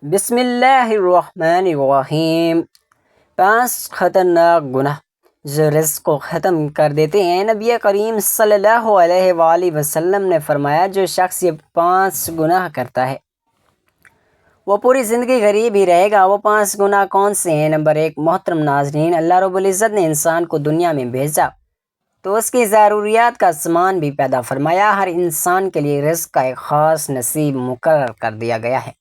بسم اللہ الرحمن الرحیم۔ 5 خطرناک گناہ جو رزق کو ختم کر دیتے ہیں۔ نبی کریم صلی اللہ علیہ وآلہ وسلم نے فرمایا جو شخص یہ 5 گناہ کرتا ہے وہ پوری زندگی غریب ہی رہے گا۔ وہ 5 گناہ کون سے ہیں؟ نمبر 1، محترم ناظرین، اللہ رب العزت نے انسان کو دنیا میں بھیجا تو اس کی ضروریات کا سامان بھی پیدا فرمایا۔ ہر انسان کے لیے رزق کا ایک خاص نصیب مقرر کر دیا گیا ہے۔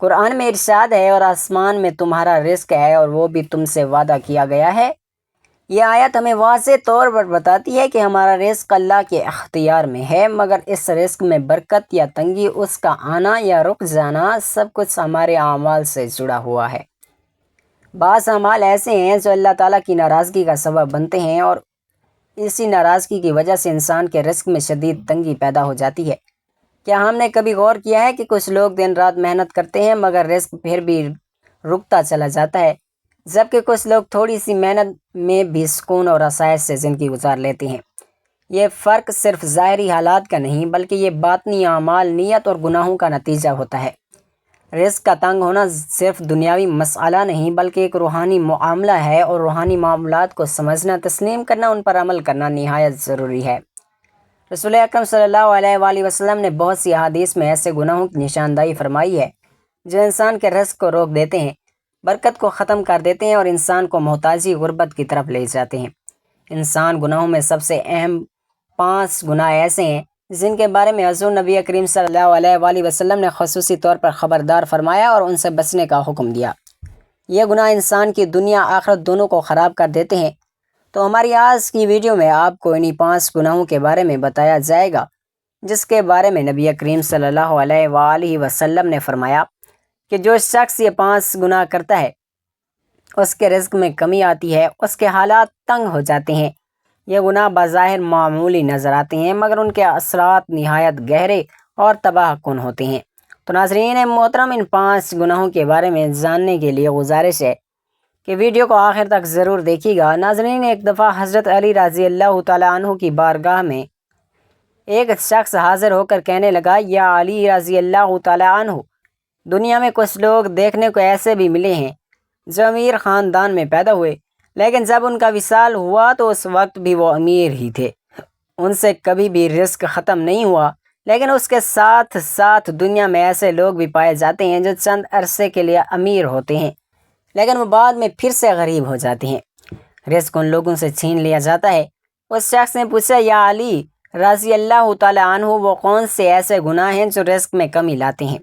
قرآن میں ارشاد ہے، اور آسمان میں تمہارا رزق ہے اور وہ بھی تم سے وعدہ کیا گیا ہے۔ یہ آیت ہمیں واضح طور پر بتاتی ہے کہ ہمارا رزق اللہ کے اختیار میں ہے، مگر اس رزق میں برکت یا تنگی، اس کا آنا یا رک جانا، سب کچھ ہمارے اعمال سے جڑا ہوا ہے۔ بعض اعمال ایسے ہیں جو اللہ تعالیٰ کی ناراضگی کا سبب بنتے ہیں، اور اسی ناراضگی کی وجہ سے انسان کے رزق میں شدید تنگی پیدا ہو جاتی ہے۔ کیا ہم نے کبھی غور کیا ہے کہ کچھ لوگ دن رات محنت کرتے ہیں مگر رزق پھر بھی رکتا چلا جاتا ہے، جبکہ کچھ لوگ تھوڑی سی محنت میں بھی سکون اور آسائش سے زندگی گزار لیتے ہیں؟ یہ فرق صرف ظاہری حالات کا نہیں بلکہ یہ باطنی اعمال، نیت اور گناہوں کا نتیجہ ہوتا ہے۔ رزق کا تنگ ہونا صرف دنیاوی مسئلہ نہیں بلکہ ایک روحانی معاملہ ہے، اور روحانی معاملات کو سمجھنا، تسلیم کرنا، ان پر عمل کرنا نہایت ضروری ہے۔ رسول اکرم صلی اللہ علیہ وآلہ وسلم نے بہت سی احادیث میں ایسے گناہوں کی نشاندہی فرمائی ہے جو انسان کے رزق کو روک دیتے ہیں، برکت کو ختم کر دیتے ہیں اور انسان کو محتاجی، غربت کی طرف لے جاتے ہیں۔ انسان گناہوں میں سب سے اہم 5 گناہ ایسے ہیں جن کے بارے میں حضور نبی کریم صلی اللہ علیہ وآلہ وسلم نے خصوصی طور پر خبردار فرمایا اور ان سے بچنے کا حکم دیا۔ یہ گناہ انسان کی دنیا آخرت دونوں کو خراب کر دیتے ہیں۔ تو ہماری آج کی ویڈیو میں آپ کو انہی 5 گناہوں کے بارے میں بتایا جائے گا جس کے بارے میں نبی کریم صلی اللہ علیہ وآلہ وسلم نے فرمایا کہ جو شخص یہ 5 گناہ کرتا ہے اس کے رزق میں کمی آتی ہے، اس کے حالات تنگ ہو جاتے ہیں۔ یہ گناہ بظاہر معمولی نظر آتے ہیں مگر ان کے اثرات نہایت گہرے اور تباہ کن ہوتے ہیں۔ تو ناظرین محترم، ان 5 گناہوں کے بارے میں جاننے کے لیے گزارش ہے کہ ویڈیو کو آخر تک ضرور دیکھیے گا۔ ناظرین، ایک دفعہ حضرت علی رضی اللہ تعالیٰ عنہ کی بارگاہ میں ایک شخص حاضر ہو کر کہنے لگا، یا علی رضی اللہ تعالیٰ عنہ، دنیا میں کچھ لوگ دیکھنے کو ایسے بھی ملے ہیں جو امیر خاندان میں پیدا ہوئے، لیکن جب ان کا وصال ہوا تو اس وقت بھی وہ امیر ہی تھے، ان سے کبھی بھی رزق ختم نہیں ہوا۔ لیکن اس کے ساتھ ساتھ دنیا میں ایسے لوگ بھی پائے جاتے ہیں جو چند عرصے کے لیے امیر ہوتے ہیں لیکن وہ بعد میں پھر سے غریب ہو جاتے ہیں، رزق ان لوگوں سے چھین لیا جاتا ہے۔ اس شخص نے پوچھا، یا علی رضی اللہ تعالیٰ عنہ، وہ کون سے ایسے گناہ ہیں جو رزق میں کمی لاتے ہیں،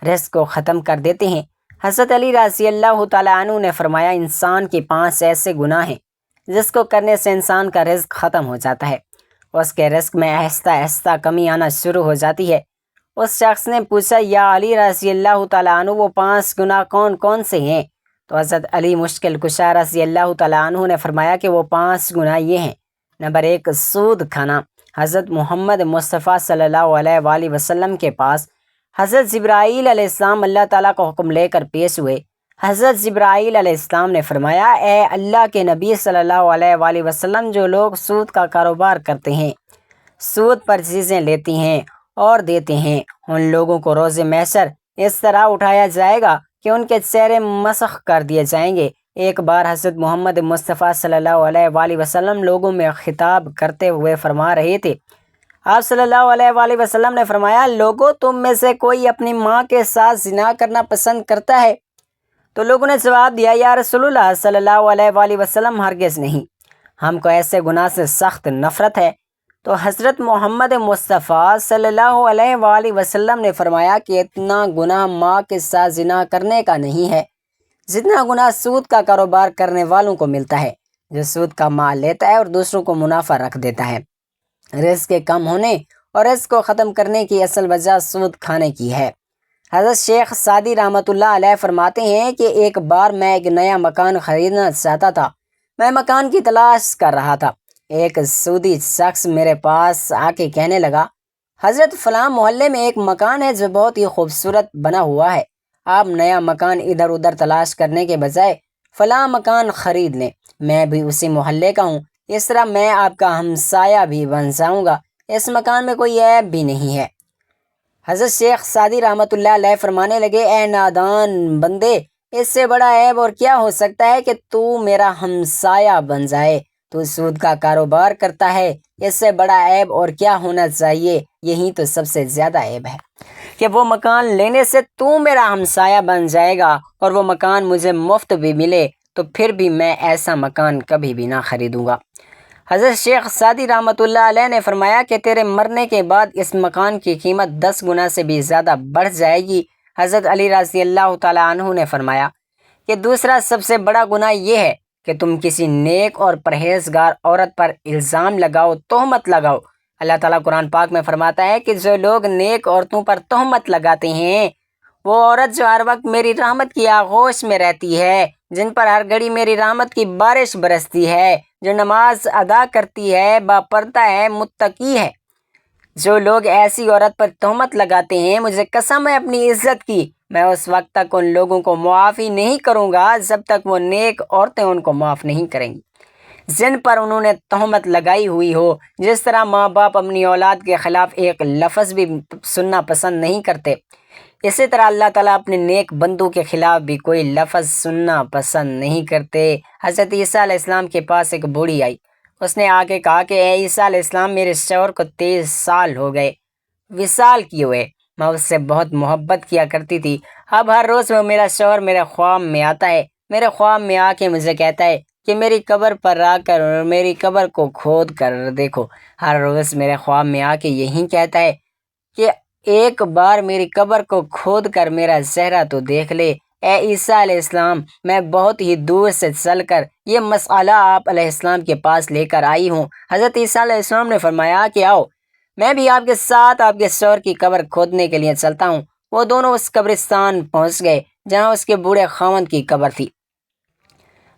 رزق کو ختم کر دیتے ہیں؟ حضرت علی رضی اللہ تعالیٰ عنہ نے فرمایا، انسان کے 5 ایسے گناہ ہیں جس کو کرنے سے انسان کا رزق ختم ہو جاتا ہے، اس کے رزق میں آہستہ آہستہ کمی آنا شروع ہو جاتی ہے۔ اس شخص نے پوچھا، یا علی رضی اللہ تعالیٰ عنہ، وہ 5 گناہ کون کون سے ہیں؟ تو حضرت علی مشکل کشا رضی اللہ تعالیٰ عنہ نے فرمایا کہ وہ 5 گناہ یہ ہیں۔ نمبر 1، سود کھانا۔ حضرت محمد مصطفیٰ صلی اللہ علیہ وآلہ وسلم کے پاس حضرت جبرائیل علیہ السلام اللہ تعالیٰ کو حکم لے کر پیش ہوئے۔ حضرت جبرائیل علیہ السلام نے فرمایا، اے اللہ کے نبی صلی اللہ علیہ وآلہ وسلم، جو لوگ سود کا کاروبار کرتے ہیں، سود پر چیزیں لیتی ہیں اور دیتے ہیں، ان لوگوں کو روز محشر اس طرح اٹھایا جائے گا کہ ان کے چہرے مسخ کر دیے جائیں گے۔ ایک بار حضرت محمد مصطفیٰ صلی اللہ علیہ وآلہ وسلم لوگوں میں خطاب کرتے ہوئے فرما رہے تھے۔ آپ صلی اللہ علیہ وآلہ وسلم نے فرمایا، لوگوں، تم میں سے کوئی اپنی ماں کے ساتھ زنا کرنا پسند کرتا ہے؟ تو لوگوں نے جواب دیا، یا رسول اللہ صلی اللہ علیہ وآلہ وسلم، ہرگز نہیں، ہم کو ایسے گناہ سے سخت نفرت ہے۔ تو حضرت محمد مصطفیٰ صلی اللہ علیہ وآلہ وسلم نے فرمایا کہ اتنا گناہ ماں کے ساتھ زنا کرنے کا نہیں ہے جتنا گناہ سود کا کاروبار کرنے والوں کو ملتا ہے، جو سود کا مال لیتا ہے اور دوسروں کو منافع رکھ دیتا ہے۔ رزق کے کم ہونے اور رزق کو ختم کرنے کی اصل وجہ سود کھانے کی ہے۔ حضرت شیخ سعدی رحمۃ اللہ علیہ فرماتے ہیں کہ ایک بار میں ایک نیا مکان خریدنا چاہتا تھا، میں مکان کی تلاش کر رہا تھا۔ ایک سودی شخص میرے پاس آ کے کہنے لگا، حضرت فلاں محلے میں ایک مکان ہے جو بہت ہی خوبصورت بنا ہوا ہے، آپ نیا مکان ادھر ادھر تلاش کرنے کے بجائے فلاں مکان خرید لیں، میں بھی اسی محلے کا ہوں، اس طرح میں آپ کا ہمسایہ بھی بن جاؤں گا، اس مکان میں کوئی عیب بھی نہیں ہے۔ حضرت شیخ سعدی رحمۃ اللہ علیہ فرمانے لگے، اے نادان بندے، اس سے بڑا عیب اور کیا ہو سکتا ہے کہ تو میرا ہمسایہ بن جائے؟ تو سود کا کاروبار کرتا ہے، اس سے بڑا عیب اور کیا ہونا چاہیے؟ یہی تو سب سے زیادہ عیب ہے کہ وہ مکان لینے سے تو میرا ہمسایہ بن جائے گا اور وہ مکان مجھے مفت بھی ملے تو پھر بھی میں ایسا مکان کبھی بھی نہ خریدوں گا۔ حضرت شیخ سعدی رحمۃ اللہ علیہ نے فرمایا کہ تیرے مرنے کے بعد اس مکان کی قیمت 10 گنا سے بھی زیادہ بڑھ جائے گی۔ حضرت علی رضی اللہ تعالیٰ عنہ نے فرمایا کہ دوسرا سب سے بڑا گناہ یہ ہے کہ تم کسی نیک اور پرہیزگار عورت پر الزام لگاؤ، تہمت لگاؤ۔ اللہ تعالیٰ قرآن پاک میں فرماتا ہے کہ جو لوگ نیک عورتوں پر تہمت لگاتے ہیں، وہ عورت جو ہر وقت میری رحمت کی آغوش میں رہتی ہے، جن پر ہر گھڑی میری رحمت کی بارش برستی ہے، جو نماز ادا کرتی ہے، باپردہ ہے، متقی ہے، جو لوگ ایسی عورت پر تہمت لگاتے ہیں، مجھے قسم ہے اپنی عزت کی، میں اس وقت تک ان لوگوں کو معاف ہی نہیں کروں گا جب تک وہ نیک عورتیں ان کو معاف نہیں کریں گی جن پر انہوں نے تہمت لگائی ہوئی ہو۔ جس طرح ماں باپ اپنی اولاد کے خلاف ایک لفظ بھی سننا پسند نہیں کرتے، اسی طرح اللہ تعالیٰ اپنے نیک بندوں کے خلاف بھی کوئی لفظ سننا پسند نہیں کرتے۔ حضرت عیسیٰ علیہ السلام کے پاس ایک بوڑھی آئی، اس نے آ کے کہا کہ اے عیسیٰ علیہ السلام، میرے شوہر کو 23 سال ہو گئے وصال کیے ہوئے، میں اس سے بہت محبت کیا کرتی تھی، اب ہر روز وہ میرا شوہر میرے خواب میں آتا ہے، میرے خواب میں آ کے مجھے کہتا ہے کہ میری قبر پر آ کر میری قبر کو کھود کر دیکھو، ہر روز میرے خواب میں آ کے یہی کہتا ہے کہ ایک بار میری قبر کو کھود کر میرا چہرہ تو دیکھ لے۔ اے عیسیٰ علیہ السلام، میں بہت ہی دور سے چل کر یہ مسئلہ آپ علیہ السلام کے پاس لے کر آئی ہوں۔ حضرت عیسیٰ علیہ السلام نے فرمایا کہ آؤ، میں بھی آپ کے ساتھ آپ کے شوہر کی قبر کھودنے کے لیے چلتا ہوں۔ وہ دونوں اس قبرستان پہنچ گئے جہاں اس کے بوڑھے خاوند کی قبر تھی۔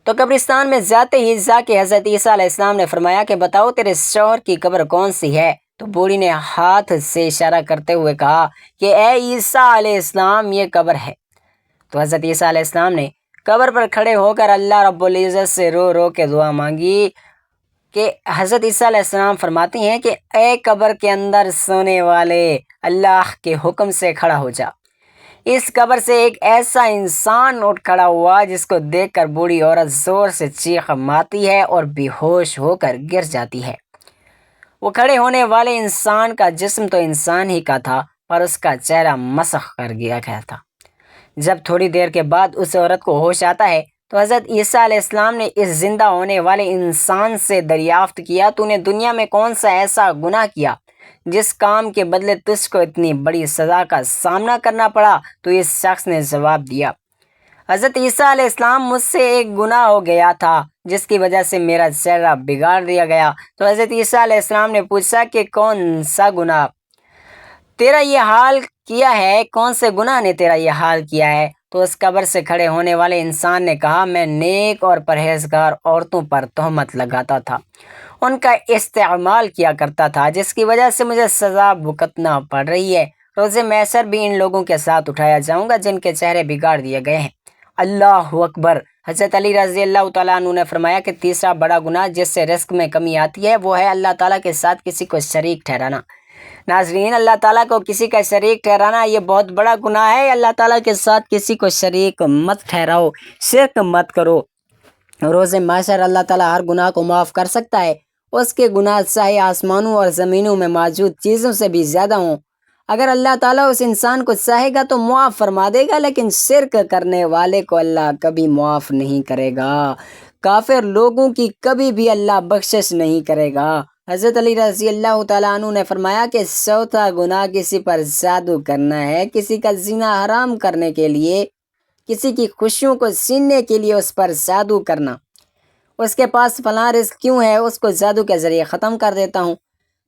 تو قبرستان میں جاتے ہی جا کے حضرت عیسیٰ علیہ السلام نے فرمایا کہ بتاؤ تیرے شوہر کی قبر کون سی ہے؟ تو بوڑھی نے ہاتھ سے اشارہ کرتے ہوئے کہا کہ اے عیسیٰ علیہ السلام، یہ قبر ہے۔ تو حضرت عیسیٰ علیہ السلام نے قبر پر کھڑے ہو کر اللہ رب العزت سے رو رو کے دعا مانگی کہ حضرت عیسیٰ علیہ السلام فرماتے ہیں کہ اے قبر کے اندر سونے والے، اللہ کے حکم سے کھڑا ہو جا۔ اس قبر سے ایک ایسا انسان اٹھ کھڑا ہوا جس کو دیکھ کر بوڑھی عورت زور سے چیخ مارتی ہے اور بے ہوش ہو کر گر جاتی ہے۔ وہ کھڑے ہونے والے انسان کا جسم تو انسان ہی کا تھا پر اس کا چہرہ مسخ کر گیا تھا۔ جب تھوڑی دیر کے بعد اس عورت کو ہوش آتا ہے تو حضرت عیسیٰ علیہ السلام نے اس زندہ ہونے والے انسان سے دریافت کیا، تو نے دنیا میں کون سا ایسا گناہ کیا جس کام کے بدلے تجھ کو اتنی بڑی سزا کا سامنا کرنا پڑا؟ تو اس شخص نے جواب دیا، حضرت عیسیٰ علیہ السلام، مجھ سے ایک گناہ ہو گیا تھا جس کی وجہ سے میرا چہرہ بگاڑ دیا گیا۔ تو حضرت عیسیٰ علیہ السلام نے پوچھا کہ کون سا گناہ تیرا یہ حال کیا ہے؟ کون سے گناہ نے تیرا یہ حال کیا ہے؟ تو اس قبر سے کھڑے ہونے والے انسان نے کہا، میں نیک اور پرہیزگار عورتوں پر تہمت لگاتا تھا، ان کا استعمال کیا کرتا تھا، جس کی وجہ سے مجھے سزا بھگتنا پڑ رہی ہے۔ روز محشر بھی ان لوگوں کے ساتھ اٹھایا جاؤں گا جن کے چہرے بگاڑ دیے گئے ہیں۔ اللہ اکبر۔ حضرت علی رضی اللہ تعالیٰ عنہ نے فرمایا کہ تیسرا بڑا گناہ جس سے رزق میں کمی آتی ہے وہ ہے اللہ تعالیٰ کے ساتھ کسی کو شریک ٹھہرانا۔ ناظرین، اللہ تعالیٰ کو کسی کا شریک ٹھہرانا یہ بہت بڑا گناہ ہے۔ اللہ تعالیٰ کے ساتھ کسی کو شریک مت ٹھہراؤ، شرک مت کرو۔ روز محشر اللہ تعالیٰ ہر گناہ کو معاف کر سکتا ہے، اس کے گناہ چاہے آسمانوں اور زمینوں میں موجود چیزوں سے بھی زیادہ ہوں۔ اگر اللہ تعالیٰ اس انسان کو چاہے گا تو معاف فرما دے گا، لیکن شرک کرنے والے کو اللہ کبھی معاف نہیں کرے گا۔ کافر لوگوں کی کبھی بھی اللہ بخشش نہیں کرے گا۔ حضرت علی رضی اللہ تعالیٰ عنہ نے فرمایا کہ چوتھا گناہ کسی پر جادو کرنا ہے، کسی کا زنا حرام کرنے کے لیے، کسی کی خوشیوں کو چھیننے کے لیے اس پر جادو کرنا۔ اس کے پاس فلاں رزق کیوں ہے، اس کو جادو کے ذریعے ختم کر دیتا ہوں۔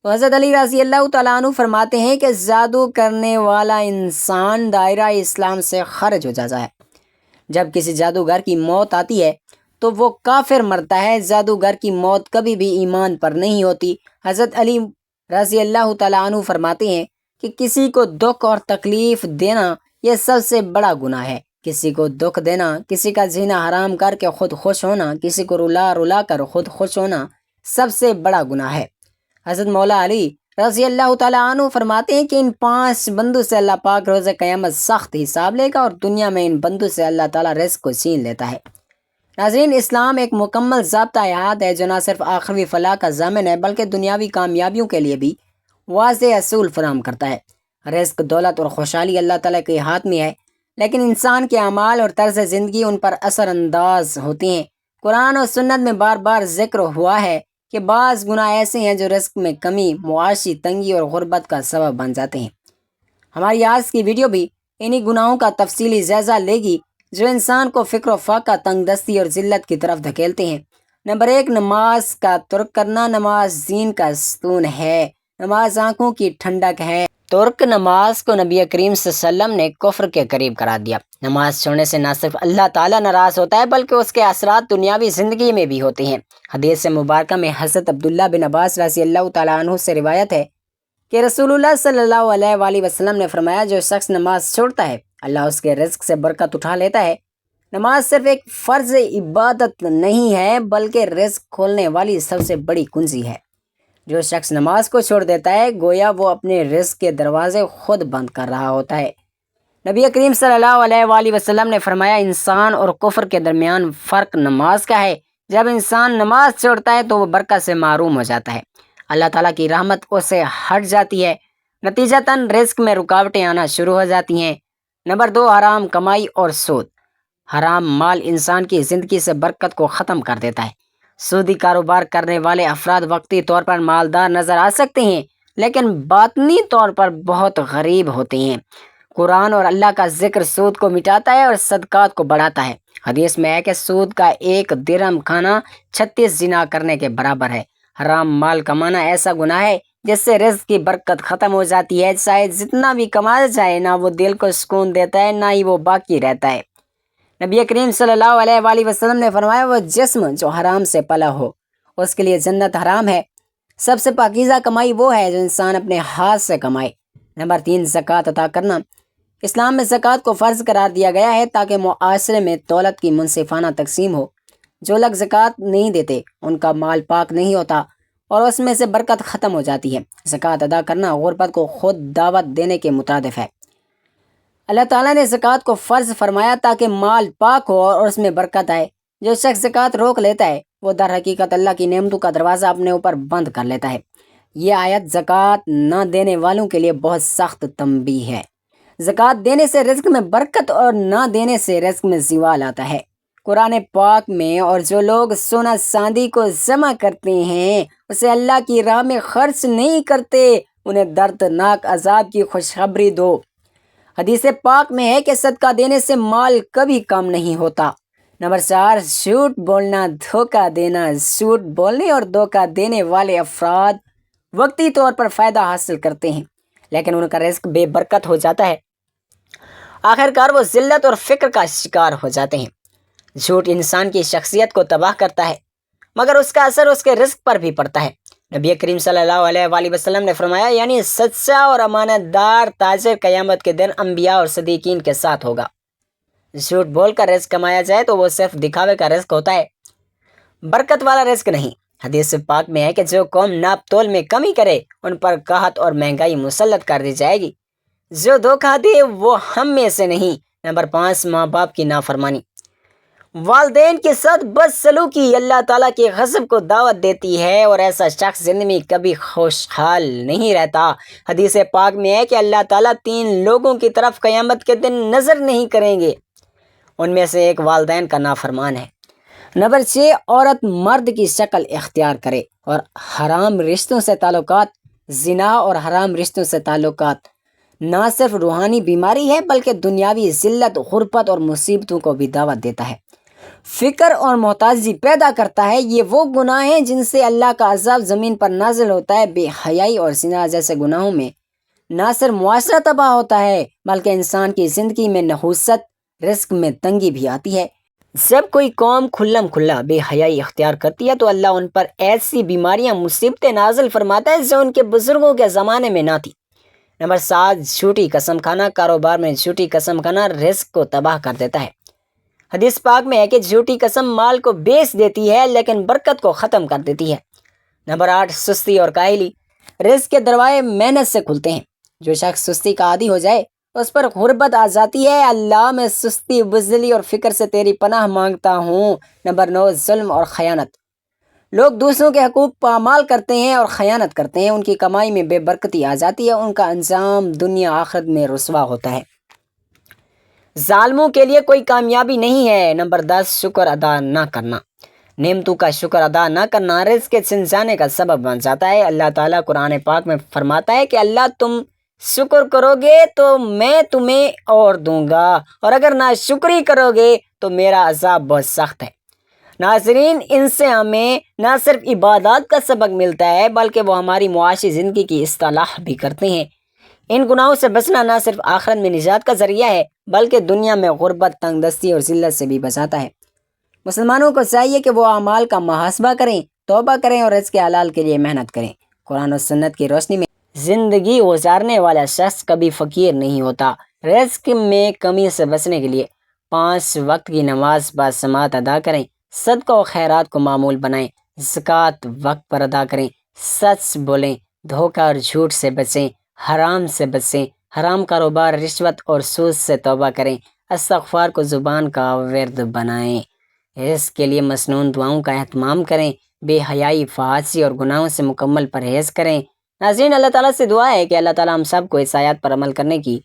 تو حضرت علی رضی اللہ تعالیٰ عنہ فرماتے ہیں کہ جادو کرنے والا انسان دائرہ اسلام سے خارج ہو جاتا ہے۔ جب کسی جادوگر کی موت آتی ہے تو وہ کافر مرتا ہے۔ جادوگر کی موت کبھی بھی ایمان پر نہیں ہوتی۔ حضرت علی رضی اللہ تعالیٰ عنہ فرماتے ہیں کہ کسی کو دکھ اور تکلیف دینا یہ سب سے بڑا گناہ ہے۔ کسی کو دکھ دینا، کسی کا زینا حرام کر کے خود خوش ہونا، کسی کو رلا رلا کر خود خوش ہونا سب سے بڑا گناہ ہے۔ حضرت مولا علی رضی اللہ تعالیٰ عنہ فرماتے ہیں کہ ان 5 بندوں سے اللہ پاک روز قیامت سخت حساب لے گا اور دنیا میں ان بندوں سے اللہ تعالیٰ رزق کو چھین لیتا ہے۔ ناظرین، اسلام ایک مکمل ضابطہ حیات ہے جو نہ صرف آخری فلاح کا ضامن ہے بلکہ دنیاوی کامیابیوں کے لیے بھی واضح اصول فراہم کرتا ہے۔ رزق، دولت اور خوشحالی اللہ تعالیٰ کے ہاتھ میں ہے، لیکن انسان کے اعمال اور طرز زندگی ان پر اثر انداز ہوتے ہیں۔ قرآن اور سنت میں بار بار ذکر ہوا ہے کہ بعض گناہ ایسے ہیں جو رزق میں کمی، معاشی تنگی اور غربت کا سبب بن جاتے ہیں۔ ہماری آج کی ویڈیو بھی انہی گناہوں کا تفصیلی جائزہ لے گی جو انسان کو فکر و فاقہ، تنگ دستی اور ذلت کی طرف دھکیلتے ہیں۔ نمبر 1، نماز کا ترک کرنا۔ نماز دین کا ستون ہے، نماز آنکھوں کی ٹھنڈک ہے۔ ترک نماز کو نبی کریم صلی اللہ علیہ وسلم نے کفر کے قریب قرار دیا۔ نماز چھوڑنے سے نہ صرف اللہ تعالیٰ ناراض ہوتا ہے بلکہ اس کے اثرات دنیاوی زندگی میں بھی ہوتے ہیں۔ حدیث مبارکہ میں حضرت عبداللہ بن عباس رضی اللہ تعالیٰ عنہ سے روایت ہے کہ رسول اللہ صلی اللہ علیہ وآلہ وسلم نے فرمایا، جو شخص نماز چھوڑتا ہے اللہ اس کے رزق سے برکت اٹھا لیتا ہے۔ نماز صرف ایک فرض عبادت نہیں ہے بلکہ رزق کھولنے والی سب سے بڑی کنجی ہے۔ جو شخص نماز کو چھوڑ دیتا ہے گویا وہ اپنے رزق کے دروازے خود بند کر رہا ہوتا ہے۔ نبی کریم صلی اللہ علیہ وآلہ وسلم نے فرمایا، انسان اور کفر کے درمیان فرق نماز کا ہے۔ جب انسان نماز چھوڑتا ہے تو وہ برکت سے محروم ہو جاتا ہے، اللہ تعالیٰ کی رحمت اسے ہٹ جاتی ہے، نتیجتاً رزق میں رکاوٹیں آنا شروع ہو جاتی ہیں۔ نمبر 2، حرام کمائی اور سود۔ حرام مال انسان کی زندگی سے برکت کو ختم کر دیتا ہے۔ سودی کاروبار کرنے والے افراد وقتی طور پر مالدار نظر آ سکتے ہیں لیکن باطنی طور پر بہت غریب ہوتے ہیں۔ قرآن اور اللہ کا ذکر سود کو مٹاتا ہے اور صدقات کو بڑھاتا ہے۔ حدیث میں ہے کہ سود کا 1 درہم کھانا 36 زنا کرنے کے برابر ہے۔ حرام مال کمانا ایسا گناہ ہے جس سے رزق کی برکت ختم ہو جاتی ہے۔ چاہے جتنا بھی کمایا جائے نہ وہ دل کو سکون دیتا ہے نہ ہی وہ باقی رہتا ہے۔ نبی کریم صلی اللہ علیہ وآلہ وسلم نے فرمایا، وہ جسم جو حرام سے پلا ہو اس کے لیے جنت حرام ہے۔ سب سے پاکیزہ کمائی وہ ہے جو انسان اپنے ہاتھ سے کمائے۔ نمبر 3، زکوٰۃ ادا کرنا۔ اسلام میں زکوٰۃ کو فرض قرار دیا گیا ہے تاکہ معاشرے میں دولت کی منصفانہ تقسیم ہو۔ جو لوگ زکوٰۃ نہیں دیتے ان کا مال پاک نہیں ہوتا اور اس میں سے برکت ختم ہو جاتی ہے۔ زکوٰۃ ادا کرنا غربت کو خود دعوت دینے کے مترادف ہے۔ اللہ تعالیٰ نے زکوٰۃ کو فرض فرمایا تاکہ مال پاک ہو اور اس میں برکت آئے۔ جو شخص زکوٰۃ روک لیتا ہے وہ در حقیقت اللہ کی نعمتوں کا دروازہ اپنے اوپر بند کر لیتا ہے۔ یہ آیت زکوٰۃ نہ دینے والوں کے لیے بہت سخت تنبیہ ہے۔ زکوٰۃ دینے سے رزق میں برکت اور نہ دینے سے رزق میں زوال آتا ہے۔ قرآن پاک میں، اور جو لوگ سونا چاندی کو جمع کرتے ہیں اسے اللہ کی راہ میں خرچ نہیں کرتے انہیں دردناک عذاب کی خوشخبری دو۔ حدیث پاک میں ہے کہ صدقہ دینے سے مال کبھی کم نہیں ہوتا۔ نمبر 4، جھوٹ بولنا، دھوکہ دینا۔ جھوٹ بولنے اور دھوکہ دینے والے افراد وقتی طور پر فائدہ حاصل کرتے ہیں لیکن ان کا رزق بے برکت ہو جاتا ہے۔ آخرکار وہ ذلت اور فقر کا شکار ہو جاتے ہیں۔ جھوٹ انسان کی شخصیت کو تباہ کرتا ہے مگر اس کا اثر اس کے رزق پر بھی پڑتا ہے۔ نبی کریم صلی اللہ علیہ وآلہ وسلم نے فرمایا، یعنی سچا اور امانت دار تاجر قیامت کے دن انبیاء اور صدیقین کے ساتھ ہوگا۔ جھوٹ بول کر رزق کمایا جائے تو وہ صرف دکھاوے کا رزق ہوتا ہے، برکت والا رزق نہیں۔ حدیث پاک میں ہے کہ جو قوم ناپ تول میں کمی کرے ان پر قحط اور مہنگائی مسلط کر دی جائے گی۔ جو دھوکہ دے وہ ہم میں سے نہیں۔ نمبر 5، ماں باپ کی نافرمانی۔ والدین کے ساتھ بدسلوکی اللہ تعالیٰ کے غضب کو دعوت دیتی ہے اور ایسا شخص زندگی میں کبھی خوشحال نہیں رہتا۔ حدیث پاک میں ہے کہ اللہ تعالیٰ 3 لوگوں کی طرف قیامت کے دن نظر نہیں کریں گے، ان میں سے ایک والدین کا نافرمان ہے۔ نمبر 6، عورت مرد کی شکل اختیار کرے اور حرام رشتوں سے تعلقات۔ زنا اور حرام رشتوں سے تعلقات نہ صرف روحانی بیماری ہے بلکہ دنیاوی ذلت، غربت اور مصیبتوں کو بھی دعوت دیتا ہے، فکر اور محتاجی پیدا کرتا ہے۔ یہ وہ گناہ ہیں جن سے اللہ کا عذاب زمین پر نازل ہوتا ہے۔ بے حیائی اور زنا جیسے گناہوں میں نہ صرف معاشرہ تباہ ہوتا ہے بلکہ انسان کی زندگی میں نحوست، رزق میں تنگی بھی آتی ہے۔ جب کوئی قوم کھلم کھلا بے حیائی اختیار کرتی ہے تو اللہ ان پر ایسی بیماریاں، مصیبتیں نازل فرماتا ہے جو ان کے بزرگوں کے زمانے میں نہ تھی۔ نمبر 7، جھوٹی قسم کھانا۔ کاروبار میں جھوٹی قسم کھانا رزق کو تباہ کر دیتا ہے۔ حدیث پاک میں ہے کہ جھوٹی قسم مال کو بیچ دیتی ہے لیکن برکت کو ختم کر دیتی ہے۔ نمبر 8، سستی اور کاہلی۔ رزق کے دروازے محنت سے کھلتے ہیں۔ جو شخص سستی کا عادی ہو جائے اس پر غربت آ جاتی ہے۔ اللہ میں سستی، بزدلی اور فکر سے تیری پناہ مانگتا ہوں۔ نمبر 9، ظلم اور خیانت۔ لوگ دوسروں کے حقوق پامال کرتے ہیں اور خیانت کرتے ہیں، ان کی کمائی میں بے برکتی آ جاتی ہے، ان کا انجام دنیا آخرت میں رسوا ہوتا ہے۔ ظالموں کے لیے کوئی کامیابی نہیں ہے۔ نمبر 10، شکر ادا نہ کرنا۔ نعمتوں کا شکر ادا نہ کرنا رزق کے چھن جانے کا سبب بن جاتا ہے۔ اللہ تعالیٰ قرآن پاک میں فرماتا ہے کہ اللہ تم شکر کرو گے تو میں تمہیں اور دوں گا، اور اگر ناشکری کرو گے تو میرا عذاب بہت سخت ہے۔ ناظرین، ان سے ہمیں نہ صرف عبادات کا سبق ملتا ہے بلکہ وہ ہماری معاشی زندگی کی اصلاح بھی کرتے ہیں۔ ان گناہوں سے بچنا نہ صرف آخرت میں نجات کا ذریعہ ہے بلکہ دنیا میں غربت، تنگ دستی اور ذلت سے بھی بچاتا ہے۔ مسلمانوں کو چاہیے کہ وہ اعمال کا محاسبہ کریں، توبہ کریں اور رزق حلال کے لیے محنت کریں۔ قرآن و سنت کی روشنی میں زندگی گزارنے والا شخص کبھی فقیر نہیں ہوتا۔ رزق میں کمی سے بچنے کے لیے 5 وقت کی نماز باجماعت ادا کریں، صدقہ و خیرات کو معمول بنائیں، زکوٰۃ وقت پر ادا کریں، سچ بولیں، دھوکہ اور جھوٹ سے بچیں، حرام سے بچیں، حرام کاروبار، رشوت اور سود سے توبہ کریں، استغفار کو زبان کا ورد بنائیں، رزق کے لیے مسنون دعاؤں کا اہتمام کریں، بے حیائی، فحاشی اور گناہوں سے مکمل پرہیز کریں۔ ناظرین، اللہ تعالیٰ سے دعا ہے کہ اللہ تعالیٰ ہم سب کو اس آیات پر عمل کرنے کی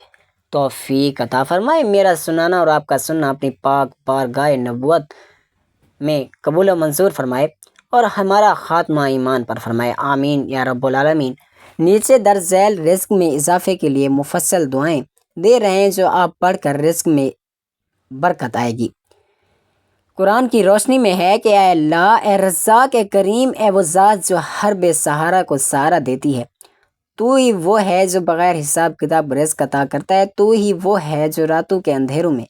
توفیق عطا فرمائے۔ میرا سنانا اور آپ کا سننا اپنی پاک بارگاہ نبوت میں قبول و منظور فرمائے اور ہمارا خاتمہ ایمان پر فرمائے، آمین یا رب العالمین۔ نیچے درج ذیل رزق میں اضافے کے لیے مفصل دعائیں دے رہے ہیں جو آپ پڑھ کر رزق میں برکت آئے گی۔ قرآن کی روشنی میں ہے کہ اے اللہ، اے رزاق، اے کریم، اے وہ ذات جو ہر بے سہارا کو سہارا دیتی ہے، تو ہی وہ ہے جو بغیر حساب کتاب رزق عطا کرتا ہے، تو ہی وہ ہے جو راتوں کے اندھیروں میں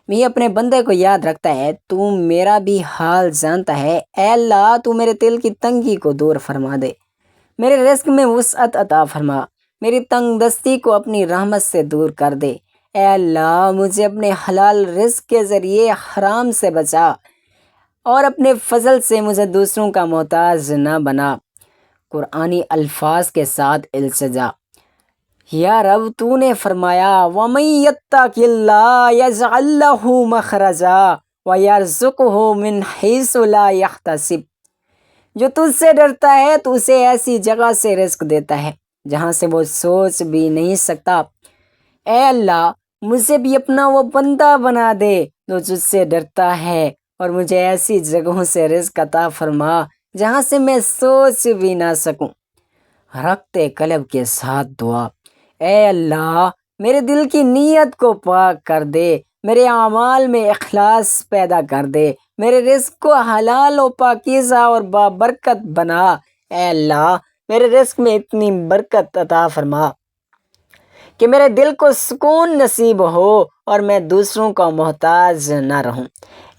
بھی اپنے بندے کو یاد رکھتا ہے، تو میرا بھی حال جانتا ہے۔ اے اللہ، تو میرے دل کی تنگی کو دور فرما دے، میرے رزق میں وسعت عطا فرما، میری تنگ دستی کو اپنی رحمت سے دور کر دے۔ اے اللہ، مجھے اپنے حلال رزق کے ذریعے حرام سے بچا اور اپنے فضل سے مجھے دوسروں کا محتاج نہ بنا۔ قرآنی الفاظ کے ساتھ التجا۔ یا رب، تو نے فرمایا وَمَن يَتَّقِ اللَّهَ يَجْعَل لَّهُ مَخْرَجًا وَيَرْزُقْهُ مِنْ حَيْثُ لَا يَحْتَسِبُ۔ جو تجھ سے ڈرتا ہے تو اسے ایسی جگہ سے رزق دیتا ہے جہاں سے وہ سوچ بھی نہیں سکتا۔ اے اللہ، مجھے بھی اپنا وہ بندہ بنا دے جو تجھ سے ڈرتا ہے، اور مجھے ایسی جگہوں سے رزق عطا فرما جہاں سے میں سوچ بھی نہ سکوں۔ رکھتے قلب کے ساتھ دعا۔ اے اللہ، میرے دل کی نیت کو پاک کر دے، میرے اعمال میں اخلاص پیدا کر دے، میرے رزق کو حلال و پاکیزہ اور بابرکت بنا۔ اے اللہ، میرے رزق میں اتنی برکت عطا فرما کہ میرے دل کو سکون نصیب ہو اور میں دوسروں کا محتاج نہ رہوں۔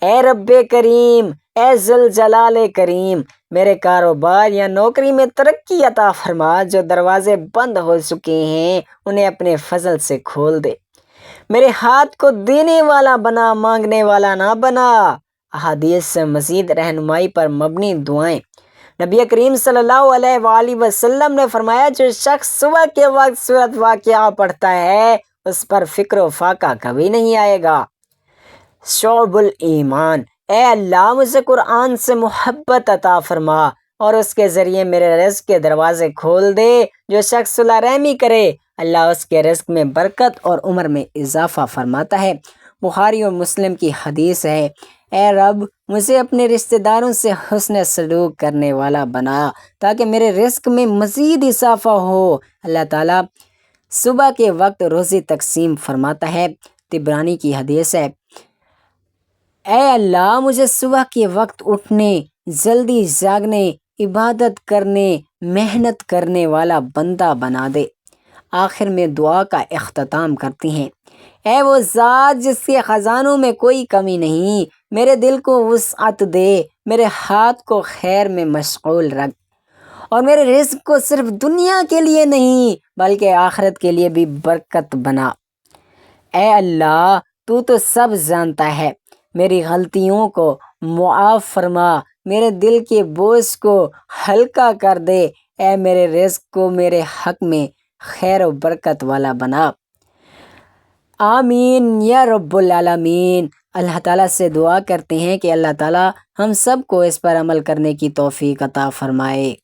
اے رب کریم، اے ذوالجلال کریم، میرے کاروبار یا نوکری میں ترقی عطا فرما، جو دروازے بند ہو چکے ہیں انہیں اپنے فضل سے کھول دے۔ میرے ہاتھ کو دینے والا بنا، مانگنے والا نہ بنا۔ احادیث سے مزید رہنمائی پر مبنی دعائیں۔ نبی کریم صلی اللہ علیہ وآلہ وسلم نے فرمایا، جو شخص صبح کے وقت سورۃ واقعہ پڑھتا ہے اس پر فکر و فاقہ کبھی نہیں آئے گا۔ شعب الایمان۔ اے اللہ، مجھے قرآن سے محبت عطا فرما اور اس کے ذریعے میرے رزق کے دروازے کھول دے۔ جو شخص صلہ رحمی کرے اللہ اس کے رزق میں برکت اور عمر میں اضافہ فرماتا ہے۔ بخاری اور مسلم کی حدیث ہے، اے رب، مجھے اپنے رشتہ داروں سے حسن سلوک کرنے والا بنا تاکہ میرے رزق میں مزید اضافہ ہو۔ اللہ تعالیٰ صبح کے وقت روزی تقسیم فرماتا ہے۔ طبرانی کی حدیث ہے، اے اللہ، مجھے صبح کے وقت اٹھنے، جلدی جاگنے، عبادت کرنے، محنت کرنے والا بندہ بنا دے۔ آخر میں دعا کا اختتام کرتی ہیں، اے وہ ذات جس کے خزانوں میں کوئی کمی نہیں، میرے دل کو وسعت دے، میرے ہاتھ کو خیر میں مشغول رکھ، اور میرے رزق کو صرف دنیا کے لیے نہیں بلکہ آخرت کے لیے بھی برکت بنا۔ اے اللہ، تو سب جانتا ہے، میری غلطیوں کو معاف فرما، میرے دل کے بوجھ کو ہلکا کر دے۔ اے میرے رزق کو میرے حق میں خیر و برکت والا بنا۔ آمین یا رب العالمین۔ اللہ تعالیٰ سے دعا کرتے ہیں کہ اللہ تعالیٰ ہم سب کو اس پر عمل کرنے کی توفیق عطا فرمائے۔